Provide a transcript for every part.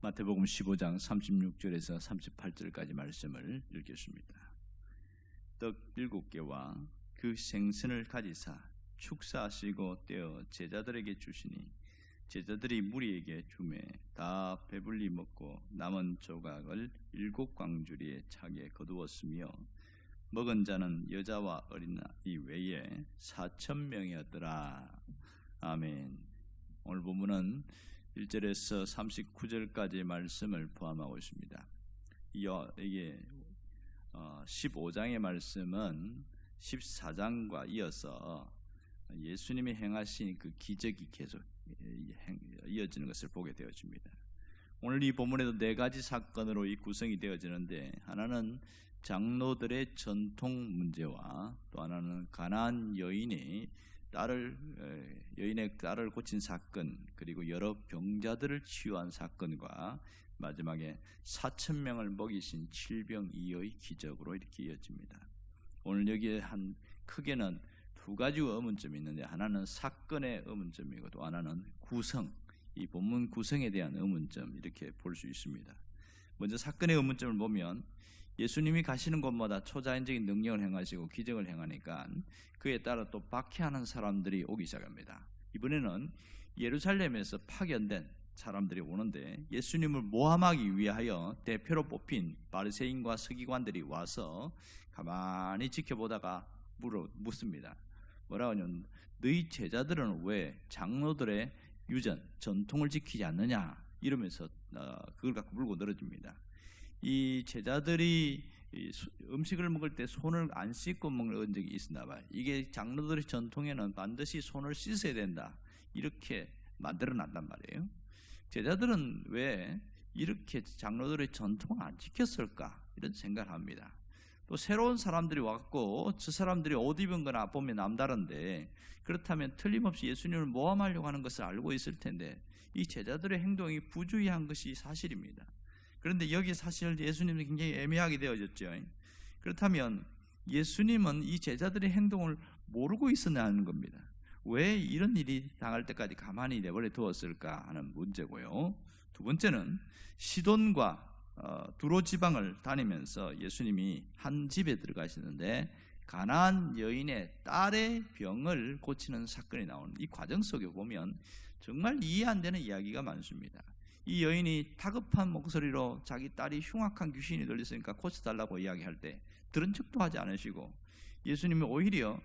마태복음 15장 36절에서 38절까지 말씀을 읽겠습니다. 떡 7개와 그 생선을 가지사 축사하시고 떼어 제자들에게 주시니 제자들이 무리에게 주매 다 배불리 먹고 남은 조각을 7광주리에 차게 거두었으며 먹은 자는 여자와 어린아이 외에 4,000명이었더라. 아멘. 오늘 본문은 1절에서 39절까지의 말씀을 포함하고 있습니다. 이게 15장의 말씀은 14장과 이어서 예수님이 행하신 그 기적이 계속 이어지는 것을 보게 되어집니다. 오늘 이 본문에도 4가지 사건으로 이 구성이 되어지는데, 하나는 장로들의 전통 문제와 또 하나는 가나안 여인의 딸을 고친 사건, 그리고 여러 병자들을 치유한 사건과 마지막에 4,000명을 먹이신 칠병이어의 기적으로 이렇게 이어집니다. 오늘 여기에 크게는 2가지 의문점이 있는데, 하나는 사건의 의문점이고 또 하나는 구성, 이 본문 구성에 대한 의문점, 이렇게 볼 수 있습니다. 먼저 사건의 의문점을 보면 예수님이 가시는 곳마다 초자연적인 능력을 행하시고 기적을 행하니까 그에 따라 또 박해하는 사람들이 오기 시작합니다. 이번에는 예루살렘에서 파견된 사람들이 오는데, 예수님을 모함하기 위하여 대표로 뽑힌 바리새인과 서기관들이 와서 가만히 지켜보다가 묻습니다. 뭐라고 하냐면, 너희 제자들은 왜 장로들의 유전, 전통을 지키지 않느냐, 이러면서 그걸 갖고 물고 늘어집니다. 이 제자들이 음식을 먹을 때 손을 안 씻고 먹는 적이 있었나 봐요. 이게 장로들의 전통에는 반드시 손을 씻어야 된다, 이렇게 만들어 놨단 말이에요. 제자들은 왜 이렇게 장로들의 전통을 안 지켰을까, 이런 생각을 합니다. 또 새로운 사람들이 왔고 저 사람들이 옷 입은 거나 보면 남다른데, 그렇다면 틀림없이 예수님을 모함하려고 하는 것을 알고 있을 텐데 이 제자들의 행동이 부주의한 것이 사실입니다. 그런데 여기 사실 예수님은 굉장히 애매하게 되어졌죠. 그렇다면 예수님은 이 제자들의 행동을 모르고 있었냐 하는 겁니다. 왜 이런 일이 당할 때까지 가만히 내버려 두었을까 하는 문제고요. 두 번째는 시돈과 두로 지방을 다니면서 예수님이 한 집에 들어가시는데 가나안 여인의 딸의 병을 고치는 사건이 나오는 이 과정 속에 보면 정말 이해 안 되는 이야기가 많습니다. 이 여인이 다급한 목소리로 자기 딸이 흉악한 귀신이 들렸으니까 고쳐달라고 이야기할 때 들은 척도 하지 않으시고, 예수님이 오히려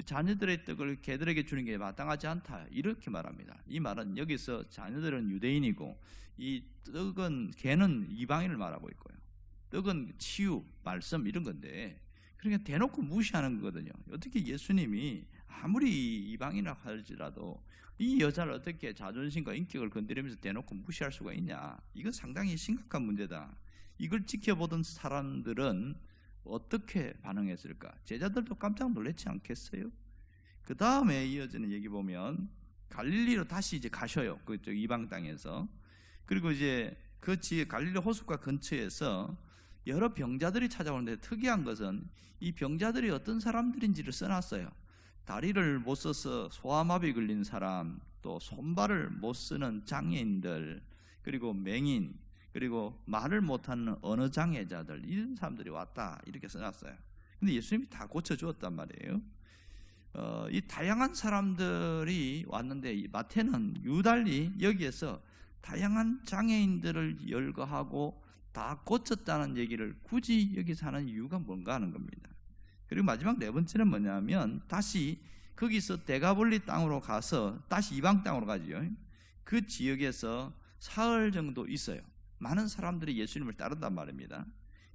자녀들의 떡을 개들에게 주는 게 마땅하지 않다, 이렇게 말합니다. 이 말은 여기서 자녀들은 유대인이고 이 개는 이방인을 말하고 있고요. 떡은 치유, 말씀 이런 건데, 그러니까 대놓고 무시하는 거거든요. 어떻게 예수님이 아무리 이방인이라 할지라도 이 여자를 어떻게 자존심과 인격을 건드리면서 대놓고 무시할 수가 있냐, 이건 상당히 심각한 문제다. 이걸 지켜보던 사람들은 어떻게 반응했을까? 제자들도 깜짝 놀랐지 않겠어요? 그 다음에 이어지는 얘기 보면 갈릴리로 다시 이제 가셔요. 그쪽 이방 땅에서. 그리고 이제 그 지에 갈릴리 호숫가 근처에서 여러 병자들이 찾아오는데, 특이한 것은 이 병자들이 어떤 사람들인지를 써놨어요. 다리를 못 써서 소아마비 걸린 사람, 또 손발을 못 쓰는 장애인들, 그리고 맹인, 그리고 말을 못하는 언어 장애자들, 이런 사람들이 왔다, 이렇게 써놨어요. 근데 예수님이 다 고쳐주었단 말이에요. 이 다양한 사람들이 왔는데 마태는 유달리 여기에서 다양한 장애인들을 열거하고 다 고쳤다는 얘기를 굳이 여기서 하는 이유가 뭔가 하는 겁니다. 그리고 마지막 4번째는 뭐냐면, 다시 거기서 데가볼리 땅으로 가서 다시 이방 땅으로 가죠. 그 지역에서 사흘 정도 있어요. 많은 사람들이 예수님을 따른단 말입니다.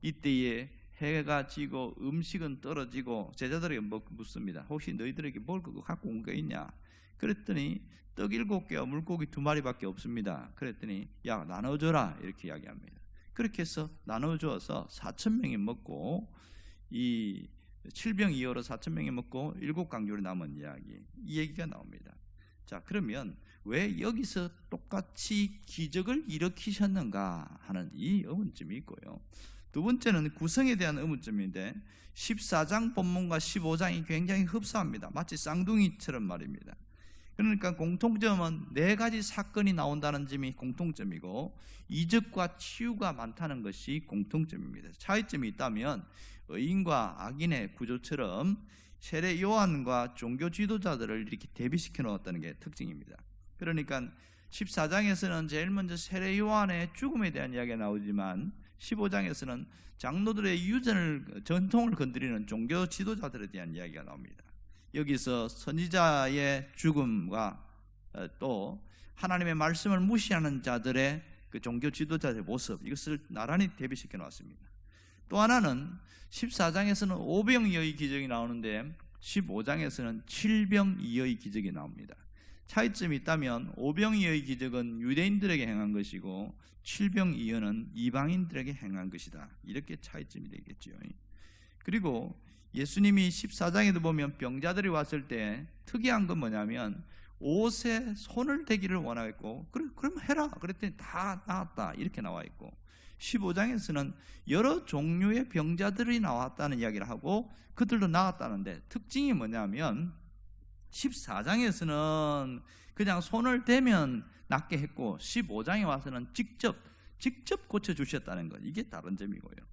이때에 해가 지고 음식은 떨어지고 제자들에게 묻습니다. 혹시 너희들에게 뭘 그거 갖고 온 게 있냐? 그랬더니 떡 7개와 물고기 2마리밖에 없습니다. 그랬더니 야, 나눠줘라, 이렇게 이야기합니다. 그렇게 해서 나눠줘서 4,000명이 먹고, 이 7병이어로 4,000명이 먹고 7광주리 남은 이야기, 이 얘기가 나옵니다. 자, 그러면 왜 여기서 똑같이 기적을 일으키셨는가 하는 이 의문점이 있고요. 두 번째는 구성에 대한 의문점인데, 14장 본문과 15장이 굉장히 흡사합니다. 마치 쌍둥이처럼 말입니다. 그러니까 공통점은 네 가지 사건이 나온다는 점이 공통점이고 이적과 치유가 많다는 것이 공통점입니다. 차이점이 있다면 의인과 악인의 구조처럼 세례 요한과 종교 지도자들을 이렇게 대비시켜 놓았다는 게 특징입니다. 그러니까 14장에서는 제일 먼저 세례 요한의 죽음에 대한 이야기가 나오지만 15장에서는 장로들의 유전을 전통을 건드리는 종교 지도자들에 대한 이야기가 나옵니다. 여기서 선지자의 죽음과 또 하나님의 말씀을 무시하는 자들의 그 종교 지도자들의 모습, 이것을 나란히 대비시켜 놨습니다. 또 하나는 14장에서는 오병이어의 기적이 나오는데 15장에서는 칠병이어의 기적이 나옵니다. 차이점이 있다면 오병이어의 기적은 유대인들에게 행한 것이고 칠병이어는 이방인들에게 행한 것이다. 이렇게 차이점이 되겠죠. 그리고 예수님이 14장에도 보면 병자들이 왔을 때 특이한 건 뭐냐면 옷에 손을 대기를 원하겠고 그럼 해라 그랬더니 다 나았다 이렇게 나와 있고 15장에서는 여러 종류의 병자들이 나왔다는 이야기를 하고 그들도 나았다는데 특징이 뭐냐면 14장에서는 그냥 손을 대면 낫게 했고 15장에 와서는 직접 고쳐주셨다는 것, 이게 다른 점이고요.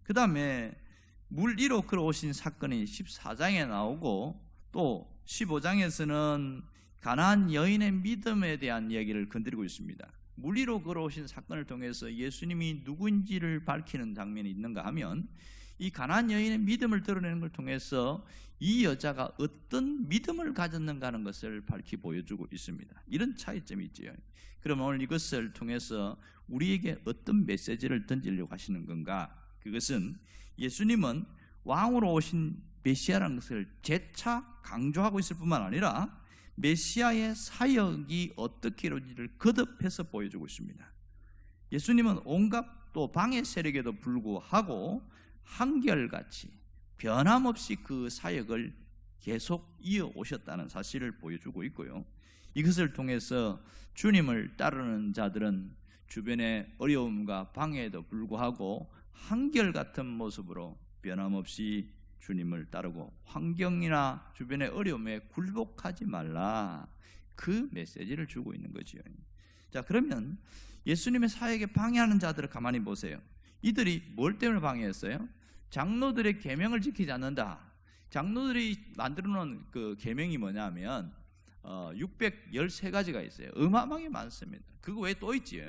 그 다음에 물 위로 걸어오신 사건이 14장에 나오고 또 15장에서는 가나안 여인의 믿음에 대한 이야기를 건드리고 있습니다. 물 위로 걸어오신 사건을 통해서 예수님이 누구인지를 밝히는 장면이 있는가 하면 이 가나안 여인의 믿음을 드러내는 걸 통해서 이 여자가 어떤 믿음을 가졌는가 하는 것을 밝히 보여주고 있습니다. 이런 차이점이 있죠. 그럼 오늘 이것을 통해서 우리에게 어떤 메시지를 던지려고 하시는 건가? 그것은 예수님은 왕으로 오신 메시아라는 것을 재차 강조하고 있을 뿐만 아니라 메시아의 사역이 어떻게 이루어질지를 거듭해서 보여주고 있습니다. 예수님은 온갖 또 방해 세력에도 불구하고 한결같이 변함없이 그 사역을 계속 이어오셨다는 사실을 보여주고 있고요. 이것을 통해서 주님을 따르는 자들은 주변의 어려움과 방해에도 불구하고 한결같은 모습으로 변함없이 주님을 따르고 환경이나 주변의 어려움에 굴복하지 말라, 그 메시지를 주고 있는 거지요. 자, 그러면 예수님의 사역에 방해하는 자들을 가만히 보세요. 이들이 뭘 때문에 방해했어요? 장로들의 계명을 지키지 않는다. 장로들이 만들어놓은 그 계명이 뭐냐면 613가지가 있어요. 어마어마하게 많습니다. 그거 외에 또 있지.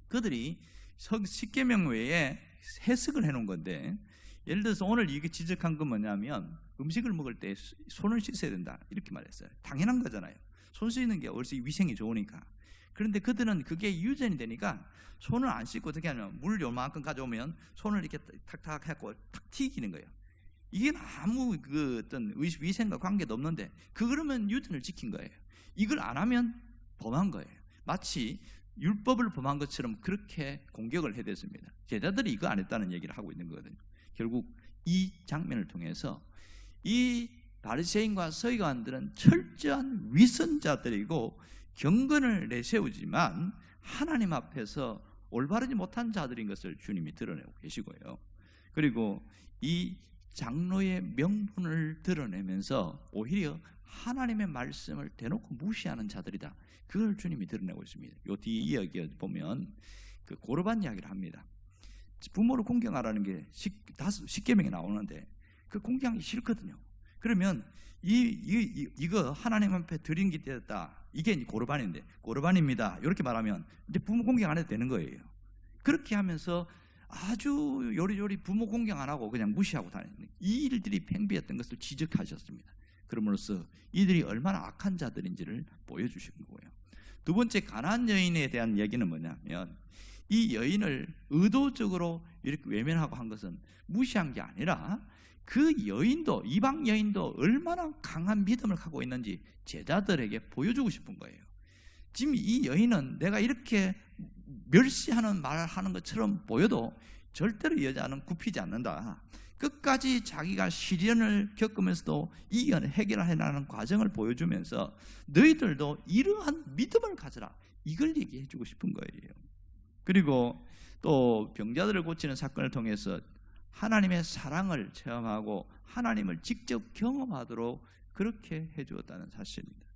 그들이 10계명 외에 해석을 해놓은 건데, 예를 들어서 오늘 이게 지적한 건 뭐냐면 음식을 먹을 때 손을 씻어야 된다 이렇게 말했어요. 당연한 거잖아요. 손 씻는 게 얼씨 위생이 좋으니까. 그런데 그들은 그게 유전이 되니까 손을 안 씻고 어떻게 하냐면 물 요만큼 가져오면 손을 이렇게 탁탁 해갖고 탁 튀기는 거예요. 이게 아무 그 어떤 위생과 관계도 없는데 그러면 유전을 지킨 거예요. 이걸 안 하면 범한 거예요. 마치 율법을 범한 것처럼 그렇게 공격을 해댔습니다. 제자들이 이거 안 했다는 얘기를 하고 있는 거거든요. 결국 이 장면을 통해서 이 바리새인과 서기관들은 철저한 위선자들이고 경건을 내세우지만 하나님 앞에서 올바르지 못한 자들인 것을 주님이 드러내고 계시고요. 그리고 이 장로의 명분을 드러내면서 오히려 하나님의 말씀을 대놓고 무시하는 자들이다, 그걸 주님이 드러내고 있습니다. 요 뒤에 이야기 보면 그 고르반 이야기를 합니다. 부모를 공경하라는 게 10계명에 나오는데 그 공경하기 싫거든요. 그러면 이거 하나님 앞에 드린 게 되었다, 이게 이제 고르반인데 고르반입니다 이렇게 말하면 이제 부모 공경 안 해도 되는 거예요. 그렇게 하면서 아주 요리조리 부모 공경 안 하고 그냥 무시하고 다니는 이 일들이 팽배했던 것을 지적하셨습니다. 그럼으로써 이들이 얼마나 악한 자들인지를 보여주신 거고요. 두 번째, 가나안 여인에 대한 얘기는 뭐냐면 이 여인을 의도적으로 이렇게 외면하고 한 것은 무시한 게 아니라 그 여인도, 이방 여인도 얼마나 강한 믿음을 갖고 있는지 제자들에게 보여주고 싶은 거예요. 지금 이 여인은 내가 이렇게 멸시하는 말을 하는 것처럼 보여도 절대로 이 여자는 굽히지 않는다. 끝까지 자기가 시련을 겪으면서도 이겨내 해결해나가는 과정을 보여주면서 너희들도 이러한 믿음을 가져라, 이걸 얘기해 주고 싶은 거예요. 그리고 또 병자들을 고치는 사건을 통해서 하나님의 사랑을 체험하고 하나님을 직접 경험하도록 그렇게 해주었다는 사실입니다.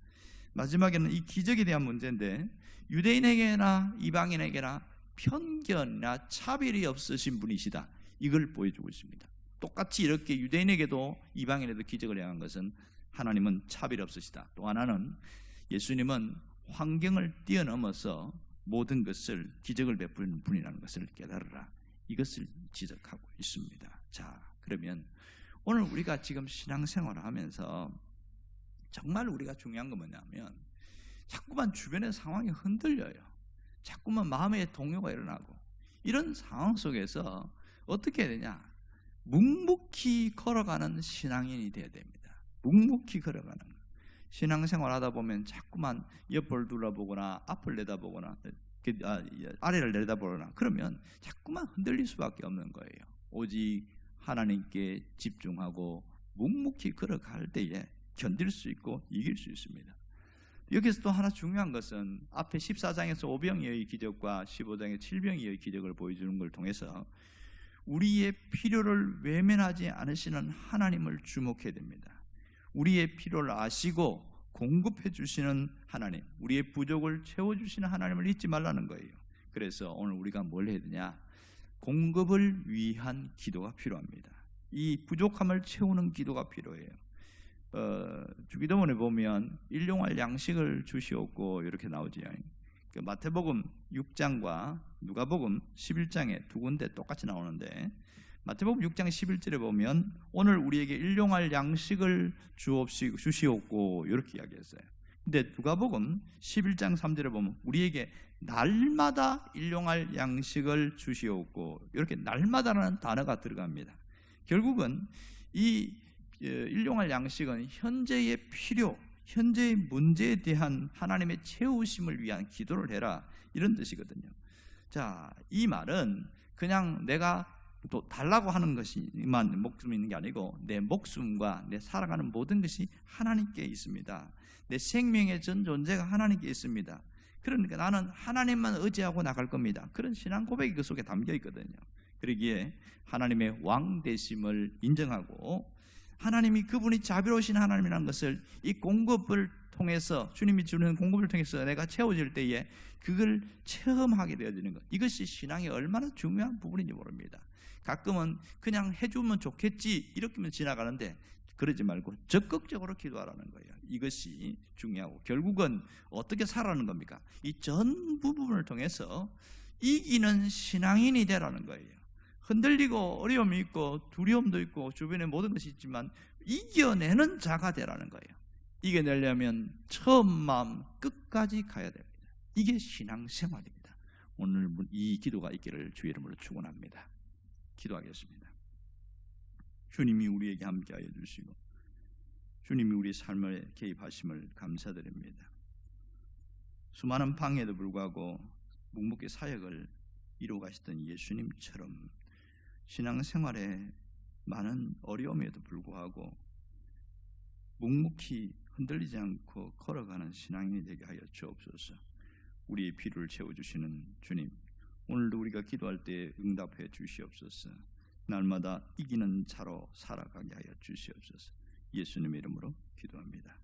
마지막에는 이 기적에 대한 문제인데, 유대인에게나 이방인에게나 편견이나 차별이 없으신 분이시다, 이걸 보여주고 있습니다. 똑같이 이렇게 유대인에게도 이방인에게도 기적을 행한 것은 하나님은 차별이 없으시다. 또 하나는 예수님은 환경을 뛰어넘어서 모든 것을 기적을 베푸는 분이라는 것을 깨달으라, 이것을 지적하고 있습니다. 자, 그러면 오늘 우리가 지금 신앙생활을 하면서 정말 우리가 중요한 건 뭐냐면, 자꾸만 주변의 상황이 흔들려요. 자꾸만 마음의 동요가 일어나고, 이런 상황 속에서 어떻게 해야 되냐? 묵묵히 걸어가는 신앙인이 되어야 됩니다. 묵묵히 걸어가는 거. 신앙생활 하다 보면 자꾸만 옆을 둘러보거나 앞을 내다보거나 아래를 내다보거나 그러면 자꾸만 흔들릴 수밖에 없는 거예요. 오직 하나님께 집중하고 묵묵히 걸어갈 때에 견딜 수 있고 이길 수 있습니다. 여기서 또 하나 중요한 것은 앞에 14장에서 5병이의 기적과 15장의 7병이의 기적을 보여주는 걸 통해서 우리의 필요를 외면하지 않으시는 하나님을 주목해야 됩니다. 우리의 필요를 아시고 공급해 주시는 하나님, 우리의 부족을 채워주시는 하나님을 잊지 말라는 거예요. 그래서 오늘 우리가 뭘 해야 되냐? 공급을 위한 기도가 필요합니다. 이 부족함을 채우는 기도가 필요해요. 주기도문에 보면 일용할 양식을 주시옵고 이렇게 나오지요. 마태복음 6장과 누가복음 11장에 두 군데 똑같이 나오는데, 마태복음 6장 11절에 보면 오늘 우리에게 일용할 양식을 주시옵고 이렇게 이야기했어요. 근데 누가복음 11장 3절에 보면 우리에게 날마다 일용할 양식을 주시옵고, 이렇게 날마다라는 단어가 들어갑니다. 결국은 이 일용할 양식은 현재의 필요, 현재의 문제에 대한 하나님의 채우심을 위한 기도를 해라, 이런 뜻이거든요. 자, 이 말은 그냥 내가 또 달라고 하는 것이만 목숨이 있는 게 아니고, 내 목숨과 내 살아가는 모든 것이 하나님께 있습니다. 내 생명의 전 존재가 하나님께 있습니다. 그러니까 나는 하나님만 의지하고 나갈 겁니다. 그런 신앙 고백이 그 속에 담겨 있거든요. 그러기에 하나님의 왕 되심을 인정하고, 하나님이 그분이 자비로우신 하나님이라는 것을 이 공급을 통해서, 주님이 주는 공급을 통해서 내가 채워질 때에 그걸 체험하게 되어지는 것, 이것이 신앙이 얼마나 중요한 부분인지 모릅니다. 가끔은 그냥 해주면 좋겠지 이렇게만 지나가는데, 그러지 말고 적극적으로 기도하라는 거예요. 이것이 중요하고, 결국은 어떻게 살아가는 겁니까? 이 전 부분을 통해서 이기는 신앙인이 되라는 거예요. 흔들리고 어려움이 있고 두려움도 있고 주변에 모든 것이 있지만 이겨내는 자가 되라는 거예요. 이겨내려면 처음 마음 끝까지 가야 됩니다. 이게 신앙생활입니다. 오늘 이 기도가 있기를 주의 이름으로 축원합니다. 기도하겠습니다. 주님이 우리에게 함께하여 주시고 주님이 우리 삶에 개입하심을 감사드립니다. 수많은 방해에도 불구하고 묵묵히 사역을 이루어 가시던 예수님처럼 신앙생활에 많은 어려움에도 불구하고 묵묵히 흔들리지 않고 걸어가는 신앙인이 되게 하여 주옵소서. 우리의 필요를 채워주시는 주님, 오늘도 우리가 기도할 때 응답해 주시옵소서. 날마다 이기는 자로 살아가게 하여 주시옵소서. 예수님의 이름으로 기도합니다.